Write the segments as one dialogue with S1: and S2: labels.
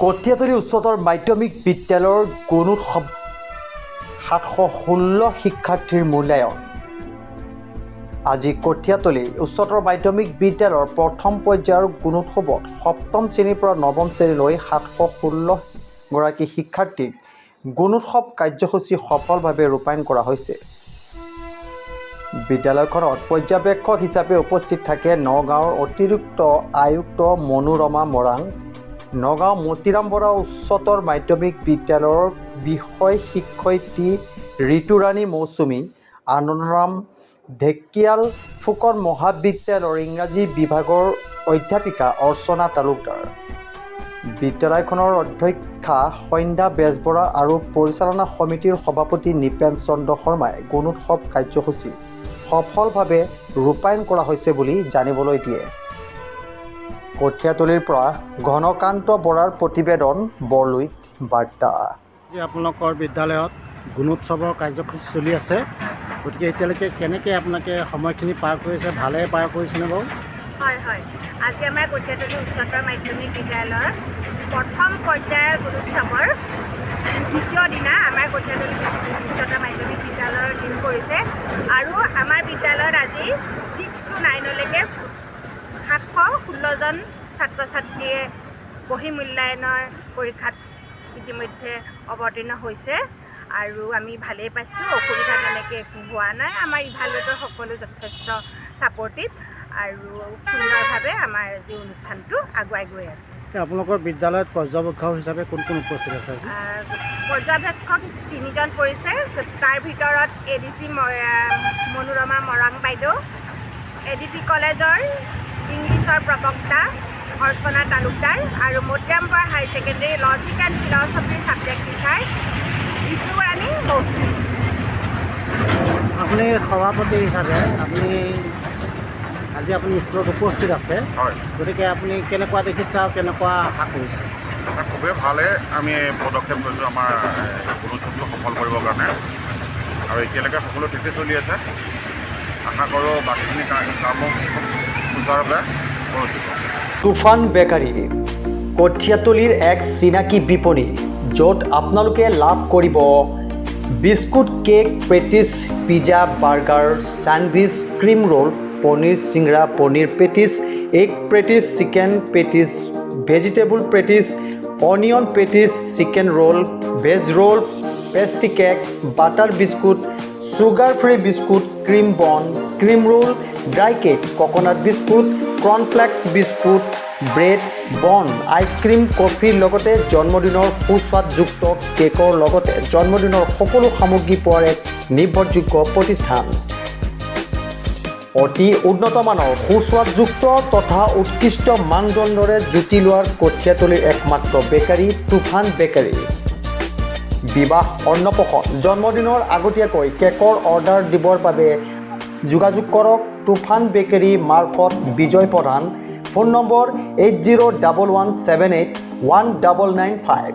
S1: কঠীয়াতলী উচ্চতৰ মাধ্যমিক বিদ্যালয়ৰ গুণোৎসৱ 716 শিক্ষাৰ্থীৰ মূল্যায়ন। আজি কঠীয়াতলী উচ্চতৰ মাধ্যমিক বিদ্যালয়ৰ প্ৰথম পৰ্যায়ৰ গুণোৎসৱত সপ্তম শ্ৰেণীৰ পৰা নৱম শ্ৰেণীলৈ 716 গৰাকী শিক্ষাৰ্থীক গুণোৎসৱ কাৰ্যসূচী সফলভাৱে ৰূপায়ণ কৰা হৈছে। বিদ্যালয়খনত পৰ্যবেক্ষক হিচাপে উপস্থিত থাকে নগাঁৱৰ অতিৰিক্ত আয়ুক্ত মনোৰমা মৰাং, নগাঁও মতিৰাম বৰা উচ্চতৰ মাধ্যমিক বিদ্যালয়ৰ বিষয় শিক্ষয়িত্ৰী ঋতুৰাণী মৌচুমী, আনন্দৰাম ঢেকিয়াল ফুকন মহাবিদ্যালয়ৰ ইংৰাজী বিভাগৰ অধ্যাপিকা অৰ্চনা তালুকদাৰ, বিদ্যালয়খনৰ অধ্যক্ষা সন্ধ্যা বেজবৰা আৰু পৰিচালনা সমিতিৰ সভাপতি নিপেন চন্দ্ৰ শৰ্মাই গুণোৎসৱ কাৰ্যসূচী সফলভাৱে ৰূপায়ণ কৰা হৈছে বুলি জানিবলৈ দিয়ে। কঠীয়াতলীৰ পৰা ঘনকান্ত বৰাৰ প্ৰতিবেদন, বৰলুইত বাৰ্তা।
S2: আজি আপোনালোকৰ বিদ্যালয়ত গুণোৎসৱৰ কাৰ্যসূচী চলি আছে, গতিকে এতিয়ালৈকে কেনেকৈ আপোনালোকে সময়খিনি পাৰ কৰিছে, ভালে পাৰ কৰিছেনে বাৰু?
S3: হয়, আজি আমাৰ কঠীয়াতলী উচ্চতৰ মাধ্যমিক বিদ্যালয়ৰ প্ৰথম পৰ্যায়ৰ গুণোৎসৱৰ দ্বিতীয় দিনা আমাৰ কঠীয়াতলী উচ্চতৰ মাধ্যমিক বিদ্যালয়ৰ দিন পৰিছে আৰু আমাৰ বিদ্যালয়ত আজি 6 to 9লৈকে 716জন ছাত্ৰ ছাত্ৰীয়ে বহি মূল্যায়নৰ পৰীক্ষাত ইতিমধ্যে অৱতীৰ্ণ হৈছে আৰু আমি ভালেই পাইছোঁ। অসুবিধা তেনেকৈ একো হোৱা নাই। আমাৰ ইভালুৱেটৰ সকলো যথেষ্ট ছাপৰ্টিভ আৰু সুন্দৰভাৱে আমাৰ আজি অনুষ্ঠানটো আগুৱাই গৈ আছে।
S2: আপোনালোকৰ বিদ্যালয়ত পৰ্যবেক্ষক হিচাপে কোন কোন উপস্থিত আছে?
S3: পৰ্যবেক্ষক 3জন পৰিছে। তাৰ ভিতৰত ADC মনোৰমা মৰাং বাইদেউ, ADT কলেজৰ ইংলিছৰ প্ৰবক্তা অৰ্চনা তালুকদাৰ আৰু Motiram Bora high secondary logic and ফিলচফিৰ ছাবজেক্ট টিচাৰ ঋতুৰাণী মৌচুমী।
S2: আপুনি সভাপতি হিচাপে আজি স্কুলত উপস্থিত আছে, গতিকে আপুনি কেনেকুৱা দেখিছে আৰু কেনেকুৱা আশা কৰিছে?
S4: খুবেই ভালে আমি পদক্ষেপ লৈছোঁ আমাৰ গুণোৎসৱটো সফল কৰিবৰ কাৰণে, আৰু এতিয়ালৈকে সকলো ঠিকে চলি আছে। আশা কৰোঁ বাকীখিনি কামো সুচাৰুৰূপে কৰি দিব।
S1: তুফান বেকাৰী কঠীয়াতলীৰ এক চিনাকি বিপণী, য'ত আপোনালোকে লাভ কৰিব biscuit, cake, patties, pizza, burger, sandwich, cream roll, paneer চিংৰা, paneer patties, egg patties, chicken patties, vegetable patties, onion patties, chicken roll, veg roll, pastry cake, butter biscuit, sugar free biscuit, cream bun, cream roll, dry cake, coconut biscuit, cornflakes biscuit, bread, bun, ice cream, কফিৰ লগতে জন্মদিনৰ সুস্বাদযুক্ত কেকৰ লগতে জন্মদিনৰ সকলো সামগ্ৰী পোৱাৰ এক নিৰ্ভৰযোগ্য প্ৰতিষ্ঠান। অতি উন্নতমানৰ সুস্বাদযুক্ত তথা উৎকৃষ্ট মানদণ্ডৰে জুতি লোৱাৰ কঠীয়াতলীৰ একমাত্ৰ বেকাৰী তুফান বেকাৰী। বিবাহ, অন্নপ্ৰসন, জন্মদিনৰ আগতীয়াকৈ কেকৰ অৰ্ডাৰ দিবৰ বাবে যোগাযোগ কৰক তুফান বেকাৰী মাৰ্ফত Bijay Pradhan, phone number 8011781995,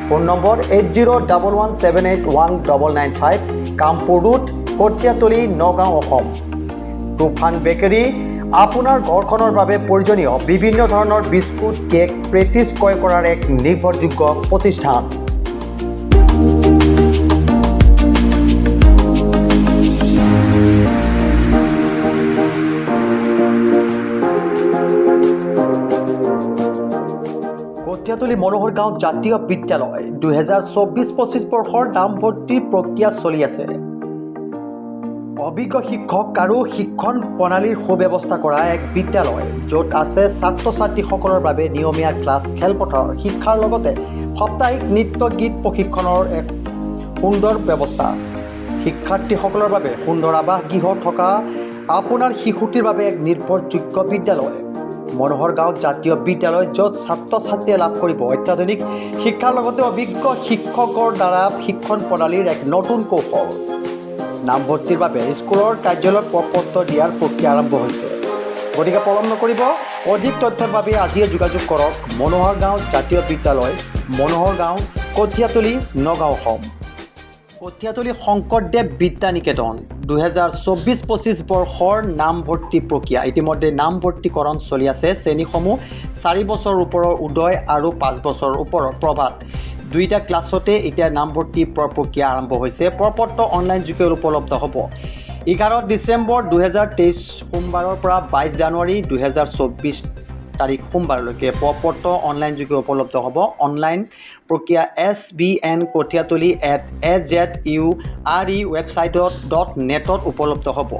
S1: phone number 8011781995, Kampur road, Kathiatoli, Nagaon, Assam. Toofan bakery আপোনাৰ ঘৰখনৰ বাবে প্ৰয়োজনীয় বিভিন্ন ধৰণৰ বিস্কুট, কেক, পেটিছ ক্ৰয় কৰাৰ এক নিৰ্ভৰযোগ্য প্ৰতিষ্ঠান। কঠীয়াতলী মনোহৰ গাঁও জাতীয় বিদ্যালয় 2024-25 বৰ্ষৰ নামভৰ্তিৰ প্ৰক্ৰিয়া চলি আছে। অভিজ্ঞ শিক্ষক আৰু শিক্ষণ প্ৰণালীৰ সুব্যৱস্থা কৰা এক বিদ্যালয়, য'ত আছে ছাত্ৰ ছাত্ৰীসকলৰ বাবে নিয়মীয়া ক্লাছ, খেলপথাৰ, শিক্ষাৰ লগতে সাপ্তাহিক নৃত্য গীত প্ৰশিক্ষণৰ এক সুন্দৰ ব্যৱস্থা। শিক্ষাৰ্থীসকলৰ বাবে সুন্দৰ আৱাস গৃহ থকা আপোনাৰ শিশুটিৰ বাবে এক নিৰ্ভৰযোগ্য বিদ্যালয় মনোহৰ গাঁও জাতীয় বিদ্যালয়, য'ত ছাত্ৰ ছাত্ৰীয়ে লাভ কৰিব অত্যাধুনিক শিক্ষাৰ লগতে অভিজ্ঞ শিক্ষকৰ দ্বাৰা শিক্ষণ প্ৰণালীৰ এক নতুন কৌশল। নামভৰ্তিৰ বাবে স্কুলৰ কাৰ্যালয়ত প্ৰপত্ৰ দিয়াৰ প্ৰক্ৰিয়া আৰম্ভ হৈছে, গতিকে পলম নকৰিব। অধিক তথ্যৰ বাবে আজিয়ে যোগাযোগ কৰক মনোহৰ গাঁও জাতীয় বিদ্যালয়, মনোহৰ গাঁও, কঠীয়াতলী, নগাঁও, অসম। কঠীয়াতলী শংকৰদেৱ বিদ্যা নিকেতন 2024-25 বৰ্ষৰ নামভৰ্তি প্ৰক্ৰিয়া ইতিমধ্যে নামভৰ্তিকৰণ চলি আছে। শ্ৰেণীসমূহ 4 বছৰ ওপৰৰ উদয় আৰু 5 বছৰ ওপৰৰ প্ৰভাত দুইটা ক্লাছতে এতিয়া নামভৰ্তি প্ৰক্ৰিয়া আৰম্ভ হৈছে। প্ৰপত্ৰ অনলাইন যোগে উপলব্ধ হ'ব। 11 ডিচেম্বৰ 2023 সোমবাৰৰ পৰা 22 জানুৱাৰী 2024 তাৰিখ সোমবাৰলৈকে প্ৰপত্ৰ অনলাইন যোগে উপলব্ধ হ'ব। অনলাইন প্ৰক্ৰিয়া sbnkothiatoli@azuri ৱেবছাইটত .net উপলব্ধ হ'ব।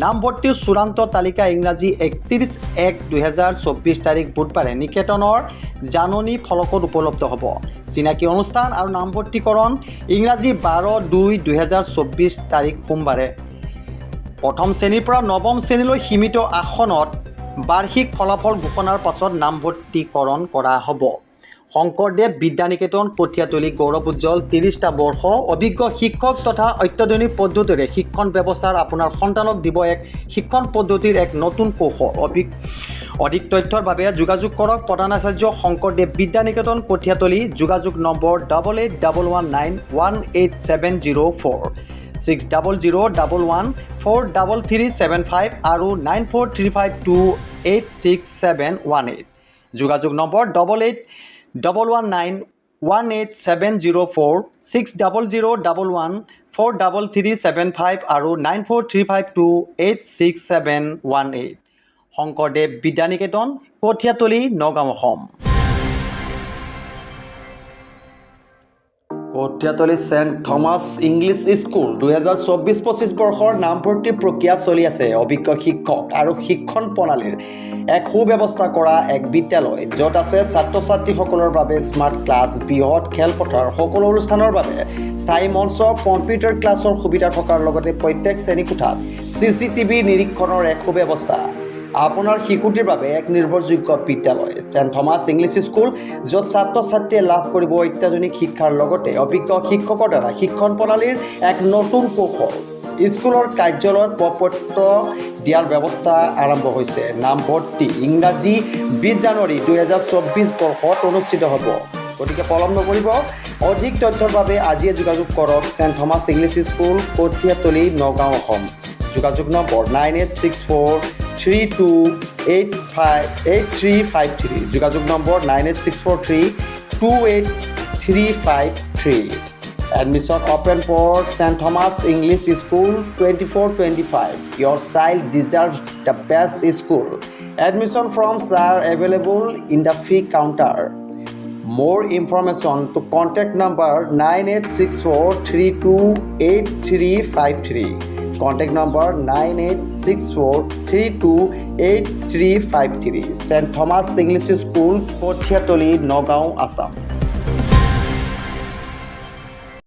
S1: নামভৰ্তিৰ চূড়ান্ত তালিকা ইংৰাজী 31/1/2024 তাৰিখ বুধবাৰে নিকেতনৰ জাননী ফলকত উপলব্ধ হ'ব। চিনাকি অনুষ্ঠান আৰু নামভৰ্তিকৰণ ইংৰাজী 12/2/2024 তাৰিখ সোমবাৰে। প্ৰথম শ্ৰেণীৰ পৰা নৱম শ্ৰেণীলৈ সীমিত আসনত বাৰ্ষিক ফলাফল ঘোষণাৰ পাছত নামভৰ্তিকৰণ কৰা হ'ব। শংকৰদেৱ বিদ্যা নিকেতন কঠীয়াতলী গৌৰৱোজ্জ্বল 30টা বৰ্ষ অভিজ্ঞ শিক্ষক তথা অত্যাধুনিক পদ্ধতিৰে শিক্ষণ ব্যৱস্থাৰ আপোনাৰ সন্তানক দিব এক শিক্ষণ পদ্ধতিৰ এক নতুন কৌশল। অধিক তথ্যৰ বাবে যোগাযোগ কৰক প্ৰধানাচাৰ্য শংকৰদেৱ বিদ্যা নিকেতন কঠীয়াতলী। যোগাযোগ নম্বৰ 8819188704 6001143375 আৰু 9435286718। যোগাযোগ নম্বৰ 8819188704 6001143375 আৰু 9435286718। Sankardev Vidya Niketan Kathiatoli Nagaon Assam. Kathiatoli Saint Thomas English school 2024-25 বৰ্ষৰ নামভৰ্তি প্ৰক্ৰিয়া চলি আছে। অভিজ্ঞ শিক্ষক আৰু শিক্ষণ প্ৰণালীৰ এক সুব্যৱস্থা কৰা এক বিদ্যালয় য'ত আছে ছাত্ৰ ছাত্ৰীসকলৰ বাবে স্মাৰ্ট ক্লাছ, বৃহৎ খেলপথাৰ, সকলো অনুষ্ঠানৰ বাবে স্থায়ী মঞ্চ, কম্পিউটাৰ ক্লাছৰ সুবিধা থকাৰ লগতে প্ৰত্যেক শ্ৰেণীকোঠাত CCTV নিৰীক্ষণৰ এক সুব্যৱস্থা। আপোনাৰ শিশুটিৰ বাবে এক নিৰ্ভৰযোগ্য বিদ্যালয় ছেণ্ট থমাছ ইংলিছ স্কুল য'ত ছাত্ৰ ছাত্ৰীয়ে লাভ কৰিব অত্যাধুনিক শিক্ষাৰ লগতে অভিজ্ঞ শিক্ষকৰ দ্বাৰা শিক্ষণ প্ৰণালীৰ এক নতুন কৌশল। স্কুলৰ কাৰ্যালয়ত প্ৰপত্ৰ দিয়াৰ ব্যৱস্থা আৰম্ভ হৈছে। নামভৰ্তি ইংৰাজী 20 জানুৱাৰী 2024 বৰ্ষত অনুষ্ঠিত হ'ব। গতিকে পলম নকৰিব। অধিক তথ্যৰ বাবে আজিয়ে যোগাযোগ কৰক Saint Thomas English school Kathiatoli Nagaon Assam. যোগাযোগ নম্বৰ 9864328353 যোগাযোগ number 9864328353। Admission open for St. Thomas English School 24-25. Your child deserves the best school. Admission forms are available in the fee counter. More information to contact number 9864328353. Contact number 9864328353. St. Thomas English School, Kothiatoli, Nagaon, Assam.